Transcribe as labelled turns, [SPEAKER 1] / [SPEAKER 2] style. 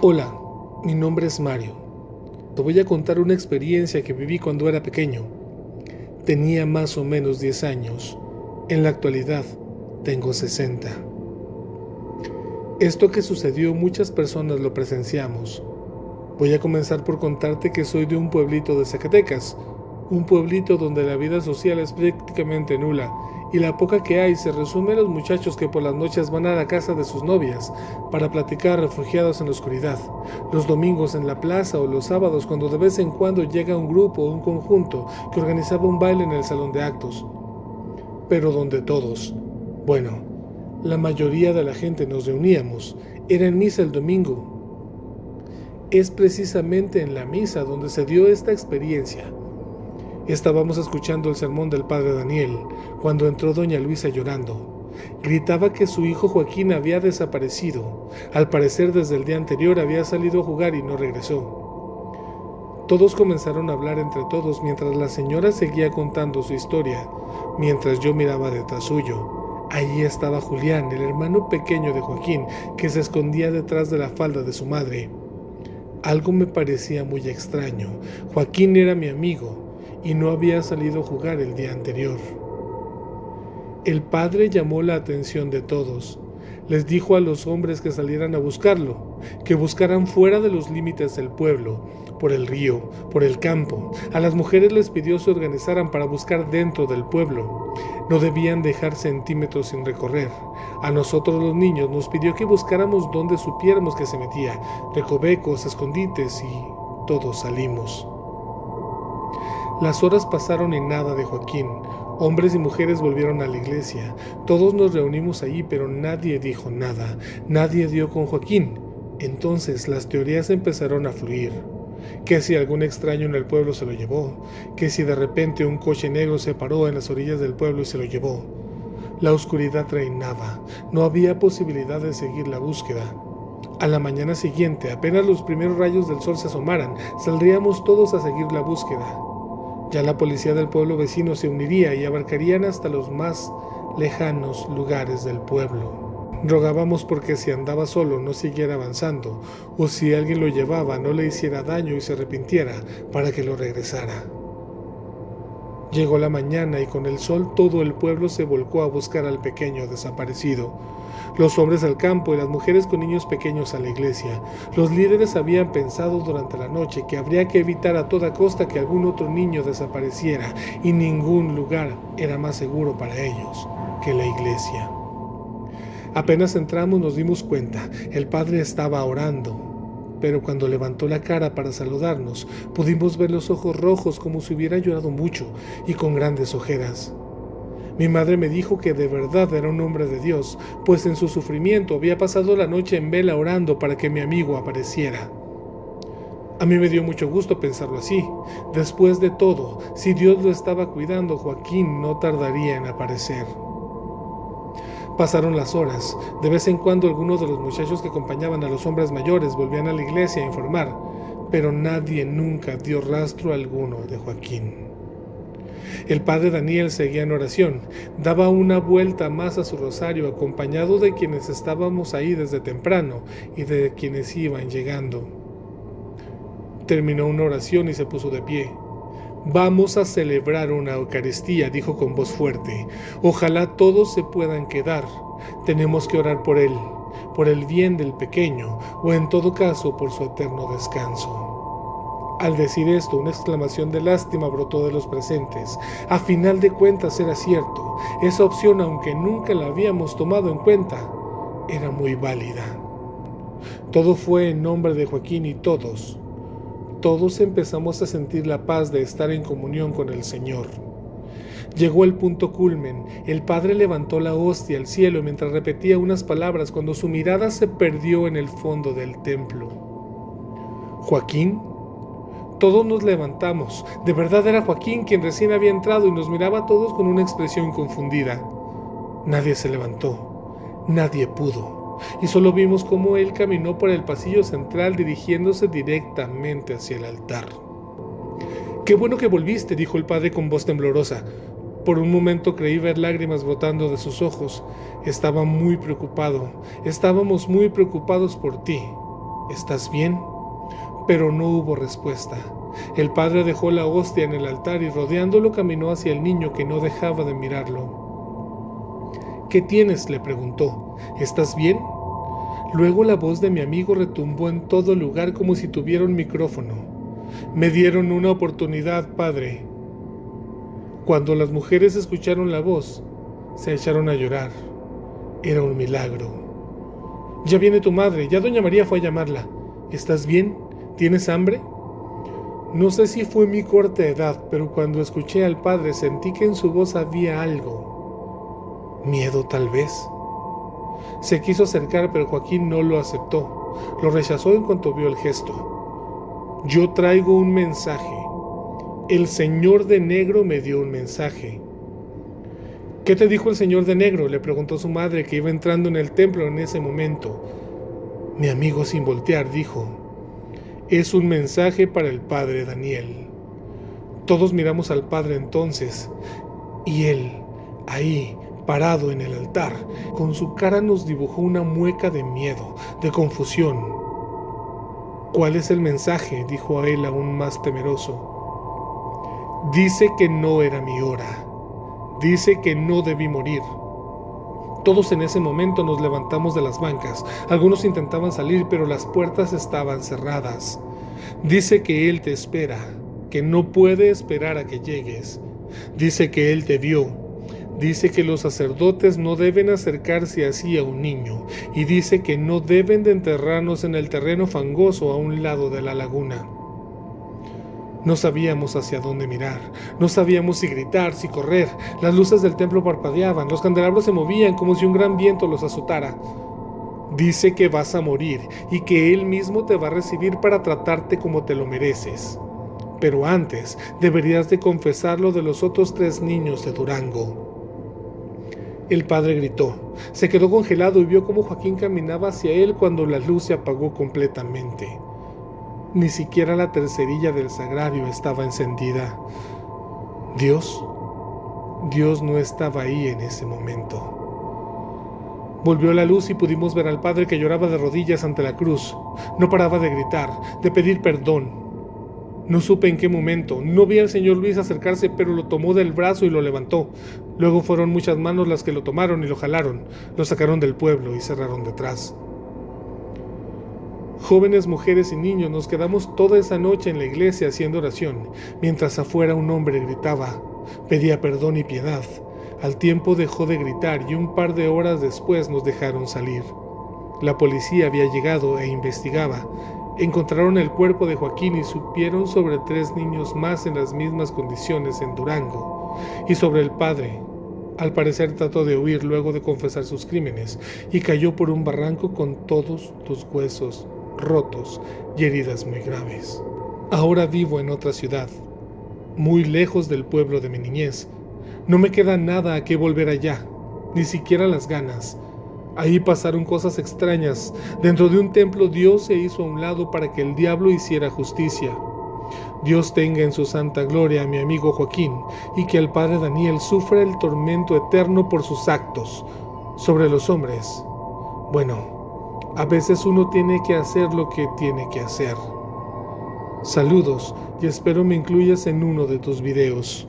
[SPEAKER 1] Hola, mi nombre es Mario. Te voy a contar una experiencia que viví cuando era pequeño. Tenía más o menos 10 años. En la actualidad tengo 60. Esto que sucedió muchas personas lo presenciamos. Voy a comenzar por contarte que soy de un pueblito de Zacatecas, un pueblito donde la vida social es prácticamente nula y la poca que hay se resume a los muchachos que por las noches van a la casa de sus novias para platicar refugiados en la oscuridad, los domingos en la plaza o los sábados cuando de vez en cuando llega un grupo o un conjunto que organizaba un baile en el salón de actos, pero donde todos, bueno, la mayoría de la gente nos reuníamos, era en misa el domingo. Es precisamente en la misa donde se dio esta experiencia. Estábamos escuchando el sermón del padre Daniel cuando entró doña Luisa llorando. Gritaba que su hijo Joaquín había desaparecido. Al parecer desde el día anterior había salido a jugar y no regresó. Todos comenzaron a hablar entre todos mientras la señora seguía contando su historia, mientras yo miraba detrás suyo. Allí estaba Julián, el hermano pequeño de Joaquín, que se escondía detrás de la falda de su madre. Algo me parecía muy extraño. Joaquín era mi amigo y no había salido a jugar el día anterior. El padre llamó la atención de todos. Les dijo a los hombres que salieran a buscarlo, que buscaran fuera de los límites del pueblo, por el río, por el campo. A las mujeres les pidió se organizaran para buscar dentro del pueblo. No debían dejar centímetros sin recorrer. A nosotros los niños nos pidió que buscáramos donde supiéramos que se metía, recovecos, escondites, y todos salimos. Las horas pasaron y nada de Joaquín. Hombres y mujeres volvieron a la iglesia. Todos nos reunimos allí, pero nadie dijo nada. Nadie dio con Joaquín. Entonces las teorías empezaron a fluir. Que si algún extraño en el pueblo se lo llevó, que si de repente un coche negro se paró en las orillas del pueblo y se lo llevó. La oscuridad reinaba. No había posibilidad de seguir la búsqueda. A la mañana siguiente, apenas los primeros rayos del sol se asomaran, saldríamos todos a seguir la búsqueda. Ya la policía del pueblo vecino se uniría y abarcarían hasta los más lejanos lugares del pueblo. Rogábamos porque si andaba solo no siguiera avanzando, o si alguien lo llevaba no le hiciera daño y se arrepintiera para que lo regresara. Llegó la mañana y con el sol todo el pueblo se volcó a buscar al pequeño desaparecido. Los hombres al campo y las mujeres con niños pequeños a la iglesia. Los líderes habían pensado durante la noche que habría que evitar a toda costa que algún otro niño desapareciera y ningún lugar era más seguro para ellos que la iglesia. Apenas entramos nos dimos cuenta, el padre estaba orando. Pero cuando levantó la cara para saludarnos, pudimos ver los ojos rojos como si hubiera llorado mucho y con grandes ojeras. Mi madre me dijo que de verdad era un hombre de Dios, pues en su sufrimiento había pasado la noche en vela orando para que mi amigo apareciera. A mí me dio mucho gusto pensarlo así. Después de todo, si Dios lo estaba cuidando, Joaquín no tardaría en aparecer. Pasaron las horas. De vez en cuando algunos de los muchachos que acompañaban a los hombres mayores volvían a la iglesia a informar, pero nadie nunca dio rastro alguno de Joaquín. El padre Daniel seguía en oración, daba una vuelta más a su rosario acompañado de quienes estábamos ahí desde temprano y de quienes iban llegando. Terminó una oración y se puso de pie. Vamos a celebrar una Eucaristía, dijo con voz fuerte. Ojalá todos se puedan quedar. Tenemos que orar por él, por el bien del pequeño, o en todo caso por su eterno descanso. Al decir esto, una exclamación de lástima brotó de los presentes. A final de cuentas era cierto. Esa opción, aunque nunca la habíamos tomado en cuenta, era muy válida. Todo fue en nombre de Joaquín y todos empezamos a sentir la paz de estar en comunión con el Señor. Llegó el punto culmen. El padre levantó la hostia al cielo mientras repetía unas palabras cuando su mirada se perdió en el fondo del templo. ¿Joaquín? Todos nos levantamos. De verdad era Joaquín quien recién había entrado y nos miraba a todos con una expresión confundida. Nadie se levantó. Nadie pudo. Y solo vimos cómo él caminó por el pasillo central dirigiéndose directamente hacia el altar. «Qué bueno que volviste», dijo el padre con voz temblorosa. Por un momento creí ver lágrimas brotando de sus ojos. Estaba muy preocupado. Estábamos muy preocupados por ti. ¿estás bien? Pero no hubo respuesta. El padre dejó la hostia en el altar y rodeándolo caminó hacia el niño que no dejaba de mirarlo. ¿Qué tienes?, le preguntó. ¿Estás bien? Luego la voz de mi amigo retumbó en todo lugar como si tuviera un micrófono. Me dieron una oportunidad, padre. Cuando las mujeres escucharon la voz, se echaron a llorar. Era un milagro. Ya viene tu madre, ya doña María fue a llamarla. ¿Estás bien? ¿Tienes hambre? No sé si fue mi corta edad, pero cuando escuché al padre sentí que en su voz había algo. ¿Miedo tal vez? Se quiso acercar, pero Joaquín no lo aceptó. Lo rechazó en cuanto vio el gesto. Yo traigo un mensaje. El señor de negro me dio un mensaje. ¿Qué te dijo el señor de negro?, le preguntó su madre, que iba entrando en el templo en ese momento. Mi amigo, sin voltear, dijo: es un mensaje para el padre Daniel. Todos miramos al padre entonces, y él, ahí, parado en el altar, con su cara nos dibujó una mueca de miedo, de confusión. ¿Cuál es el mensaje?, dijo a él aún más temeroso. Dice que no era mi hora. Dice que no debí morir. Todos en ese momento nos levantamos de las bancas. Algunos intentaban salir, pero las puertas estaban cerradas. Dice que Él te espera, que no puede esperar a que llegues. Dice que Él te vio. Dice que los sacerdotes no deben acercarse así a un niño. Y dice que no deben de enterrarnos en el terreno fangoso a un lado de la laguna. No sabíamos hacia dónde mirar, no sabíamos si gritar, si correr. Las luces del templo parpadeaban, los candelabros se movían como si un gran viento los azotara. Dice que vas a morir y que Él mismo te va a recibir para tratarte como te lo mereces. Pero antes deberías de confesar lo de los otros 3 niños de Durango. El padre gritó, se quedó congelado y vio cómo Joaquín caminaba hacia él cuando la luz se apagó completamente. Ni siquiera la tercerilla del sagrario estaba encendida. Dios no estaba ahí en ese momento. Volvió la luz y pudimos ver al padre que lloraba de rodillas ante la cruz. No paraba de gritar, de pedir perdón. No supe en qué momento. No vi al señor Luis acercarse, pero lo tomó del brazo y lo levantó. Luego fueron muchas manos las que lo tomaron y lo jalaron. Lo sacaron del pueblo y cerraron detrás. Jóvenes, mujeres y niños nos quedamos toda esa noche en la iglesia haciendo oración, mientras afuera un hombre gritaba, pedía perdón y piedad. Al tiempo dejó de gritar y un par de horas después nos dejaron salir. La policía había llegado e investigaba. Encontraron el cuerpo de Joaquín y supieron sobre 3 niños más en las mismas condiciones en Durango. Y sobre el padre. Al parecer trató de huir luego de confesar sus crímenes y cayó por un barranco con todos los huesos rotos y heridas muy graves. Ahora vivo en otra ciudad, muy lejos del pueblo de mi niñez. No me queda nada a qué volver allá, ni siquiera las ganas. Ahí pasaron cosas extrañas. Dentro de un templo Dios se hizo a un lado para que el diablo hiciera justicia. Dios tenga en su santa gloria a mi amigo Joaquín y que el padre Daniel sufra el tormento eterno por sus actos. Sobre los hombres, bueno, a veces uno tiene que hacer lo que tiene que hacer. Saludos y espero me incluyas en uno de tus videos.